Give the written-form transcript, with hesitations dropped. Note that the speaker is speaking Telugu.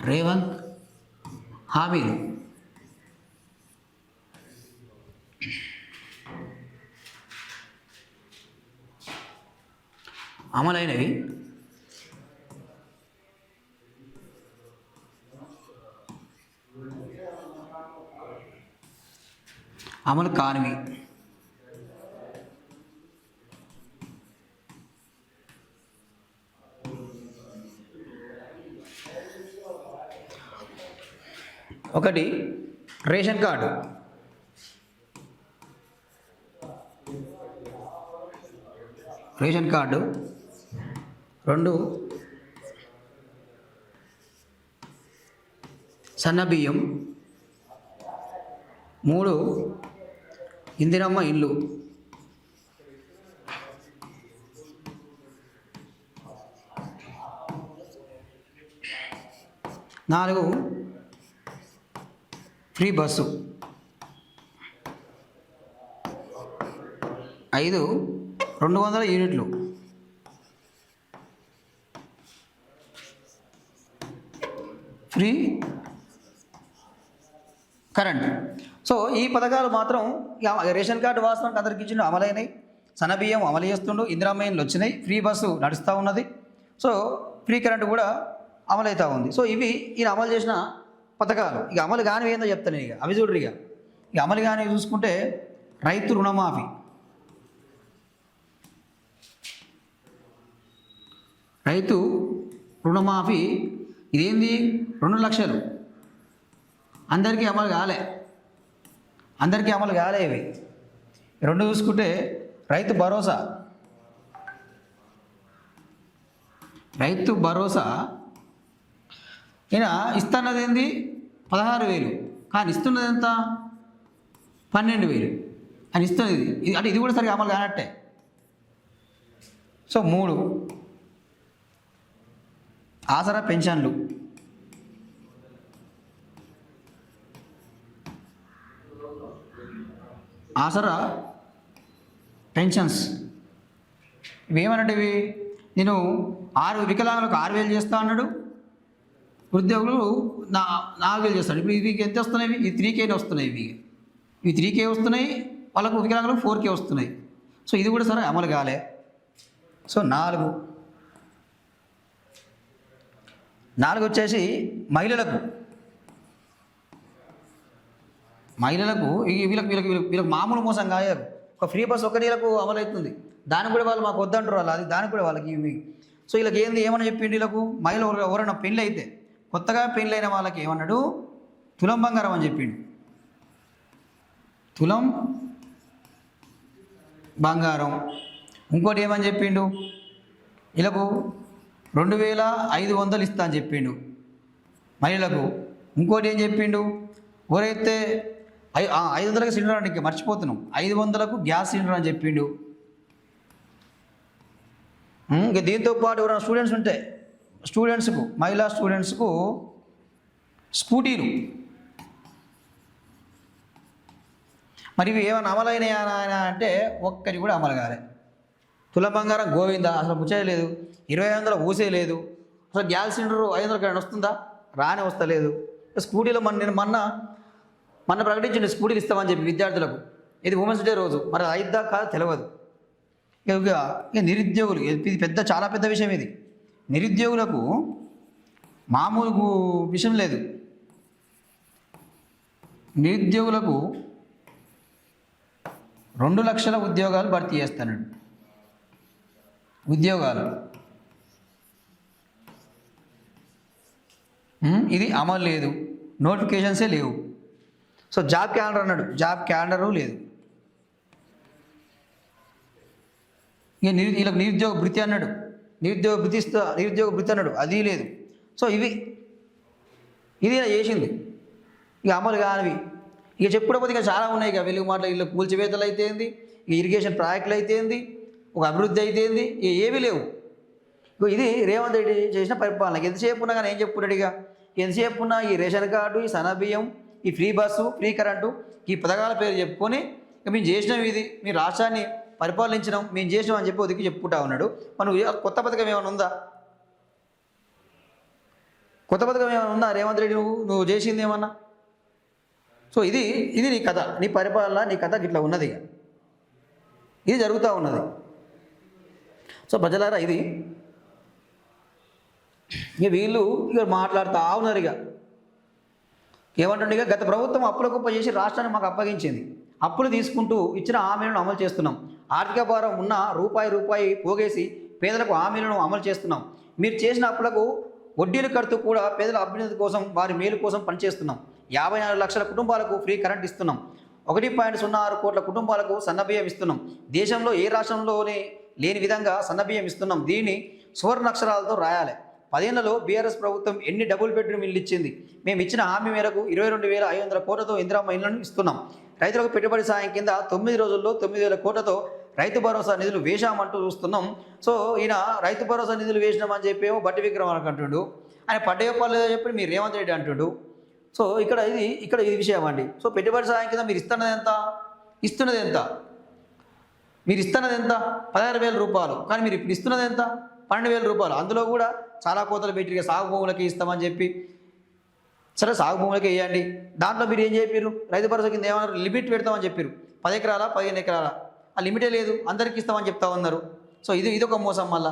రేవంత్ హామీలు అమలైనవి అమలు కానివి ఒకటి రేషన్ కార్డు, రేషన్ కార్డు. రెండు సన్నబియ్యం. మూడు ఇందిరమ్మ ఇల్లు. నాలుగు ఫ్రీ బస్సు. 5 200 యూనిట్లు. Free current. సో ఈ పథకాలు మాత్రం రేషన్ కార్డు వాస్తవానికి అందరికి ఇచ్చిండు, అమలైనవి. సన్నబియ్యం అమలు చేస్తుండు, ఇందిరామయ్యలు వచ్చినాయి, ఫ్రీ బస్సు నడుస్తూ ఉన్నది. సో ఫ్రీ కరెంట్ కూడా అమలవుతూ ఉంది. సో ఇవి ఈయన అమలు చేసిన పథకాలు. ఇక అమలు కానివి ఏందో చెప్తాను. ఇక అవి చూడరు. ఇక అమలు కానివి చూసుకుంటే రైతు రుణమాఫీ. రైతు రుణమాఫీ ఇదేంది? 2 లక్షలు అందరికీ అమలు కాలే, ఇవి. రెండు చూసుకుంటే రైతు భరోసా. ఈయన ఇస్తున్నది ఏంది? 16,000, కానీ ఇస్తున్నది ఎంత? 12,000 అని ఇస్తున్నది. అంటే ఇది కూడా సరిగా అమలు కానట్టే. సో 3 ఆసరా పెన్షన్లు. ఆసరా పెన్షన్స్ ఇవేమన్నట్టు? నేను 6 వికలాంగులకు 6,000 చేస్తా అన్నాడు, వృద్ధులు 4,000 చేస్తాడు. ఇప్పుడు ఇవి ఎంత వస్తున్నాయి? ఈ 3K వస్తున్నాయి. ఇవి 3K వస్తున్నాయి, వాళ్ళకు వికలాంగులకు 4K వస్తున్నాయి. సో ఇది కూడా సరే అమలు కాలే. సో 4 వచ్చేసి మహిళలకు వీళ్ళకు మామూలు మోసం కాదు. ఒక ఫ్రీ బస్ ఒక నెలకు అమలు అవుతుంది, దానికి కూడా వాళ్ళు మాకు వద్దంటారు. అది దానికి కూడా వాళ్ళకి సో వీళ్ళకి ఏమని చెప్పిండు? వీళ్ళకు మహిళలు ఎవరైనా పెళ్ళి అయితే, కొత్తగా పెళ్ళైన వాళ్ళకి ఏమన్నాడు? తులం బంగారం అని చెప్పిండు. తులం బంగారం. ఇంకోటి ఏమని చెప్పిండు? వీళ్ళకు 2,500 ఇస్తా అని చెప్పిండు మహిళలకు. ఇంకోటి ఏం చెప్పిండు? ఎవరైతే 500కి సిలిండర్ అంటే మర్చిపోతున్నాం, 500కు గ్యాస్ సిలిండర్ అని చెప్పిండు. ఇంకా దీంతోపాటు ఎవరైనా స్టూడెంట్స్ ఉంటే మహిళా స్టూడెంట్స్కు స్కూటీలు. మరి ఇవి ఏమైనా అమలైనయా అంటే ఒక్కటి కూడా అమలు కాలే. తుల బంగారం గోవిందా, అసలు ముచ్చలేదు. 2,500 ఊసే లేదు. అసలు గ్యాస్ సిలిండర్ 500 వస్తుందా? రానే వస్తలేదు. స్కూటీలో మొన్న ప్రకటించండి స్కూటీలు ఇస్తామని చెప్పి విద్యార్థులకు. ఇది ఉమెన్స్ డే రోజు, మరి అయిద్దా కాదు తెలియదు. ఇక నిరుద్యోగులు, ఇది చాలా పెద్ద విషయం. ఇది నిరుద్యోగులకు మామూలు విషయం లేదు. నిరుద్యోగులకు 2 లక్షల ఉద్యోగాలు భర్తీ చేస్తున్నాడు. ఉద్యోగాలు ఇది అమలు లేదు, నోటిఫికేషన్సే లేవు. సో జాబ్ క్యాలెండర్ అన్నాడు, జాబ్ క్యాలెండరు లేదు. ఇక వీళ్ళకి నిరుద్యోగ భృతి అన్నాడు, నిరుద్యోగ భృతి అన్నాడు, అది లేదు. సో ఇది చేసింది. ఇక అమలు కానివి ఇక చెప్పుకోకపోతే ఇక చాలా ఉన్నాయి. ఇక వెలుగు మాటలు, వీళ్ళు కూల్చివేతలు అయితే ఏంది, ఇక ఇరిగేషన్ ప్రాజెక్టులు అయితే ఏంది, ఒక అభివృద్ధి అయితే ఏంది, ఇక ఏమీ లేవు. ఇది రేవంత్ రెడ్డి చేసిన పరిపాలన. ఎంతసేపు ఉన్నా కానీ ఏం చెప్పుకుంటాడు? ఇక ఎంతసేపు ఉన్నా ఈ రేషన్ కార్డు, ఈ సన్నబియ్యం, ఈ ఫ్రీ బస్సు, ఫ్రీ కరెంటు, ఈ పథకాల పేరు చెప్పుకొని ఇక మేము చేసినాం, ఇది మీ రాష్ట్రాన్ని పరిపాలించినాం, మేము చేసినాం అని చెప్పి ఒదికి చెప్పుకుంటా ఉన్నాడు. మనం కొత్త పథకం ఏమైనా ఉందా? కొత్త పథకం ఏమైనా ఉందా రేవంత్ రెడ్డి నువ్వు చేసింది ఏమన్నా? సో ఇది ఇది నీ కథ, నీ పరిపాలన, నీ కథ ఇట్లా ఉన్నది. ఇక ఇది జరుగుతూ ఉన్నది. సో ప్రజలారా ఇది ఇక వీళ్ళు ఇక మాట్లాడుతూ ఉన్నారు. ఇక ఏమంటుండే, ఇక గత ప్రభుత్వం అప్పుల కుప్ప చేసి రాష్ట్రాన్ని మాకు అప్పగించింది. అప్పులు తీసుకుంటూ ఇచ్చిన హామీలను అమలు చేస్తున్నాం. ఆర్థిక భారం ఉన్న రూపాయి పోగేసి పేదలకు హామీలను అమలు చేస్తున్నాం. మీరు చేసిన అప్పులకు వడ్డీలు కడుతూ కూడా పేదల అభ్యున్నతి కోసం, వారి మేలు కోసం పనిచేస్తున్నాం. 54 లక్షల కుటుంబాలకు ఫ్రీ కరెంట్ ఇస్తున్నాం. 1.06 కోట్ల కుటుంబాలకు సన్నబియ్యం ఇస్తున్నాం. దేశంలో ఏ రాష్ట్రంలోనే లేని విధంగా సన్నబియ్యం ఇస్తున్నాం. దీన్ని సువర్ణ అక్షరాలతో రాయాలి. 10 ఏళ్లలో బీఆర్ఎస్ ప్రభుత్వం ఎన్ని డబుల్ బెడ్రూమ్ ఇల్లు ఇచ్చింది? మేము ఇచ్చిన హామీ మేరకు 22,500 కోట్లతో ఇందిరమ్మ ఇళ్లను ఇస్తున్నాం. రైతులకు పెట్టుబడి సాయం కింద 9 రోజుల్లో 9,000 కోట్లతో రైతు భరోసా నిధులు వేశామంటూ చూస్తున్నాం. సో ఈయన రైతు భరోసా నిధులు వేసినామని చెప్పేమో బట్టి విక్రమార్క అంటుండు, ఆయన పడ్డయప్పలేదో చెప్పి మీరు రేవంత్ రెడ్డి అంటుండు. సో ఇక్కడ ఇది విషయం అండి. సో పెట్టుబడి సాయం కింద మీరు ఇస్తున్నది ఎంత? మీరు ఇస్తున్నది ఎంత? 16,000 రూపాయలు. కానీ మీరు ఇప్పుడు ఇస్తున్నది ఎంత? 12,000 రూపాయలు. అందులో కూడా చాలా కోతలు పెట్టి సాగు భూములకి ఇస్తామని చెప్పి, సరే సాగు భూములకి వేయండి. దాంట్లో మీరు ఏం చెప్పారు? రైతు భరోసా కింద ఏమన్నారు? లిమిట్ పెడతామని చెప్పారు. 10 ఎకరాల 15 ఎకరాల, ఆ లిమిటే లేదు, అందరికీ ఇస్తామని చెప్తా ఉన్నారు. సో ఇది ఒక మోసం మళ్ళీ.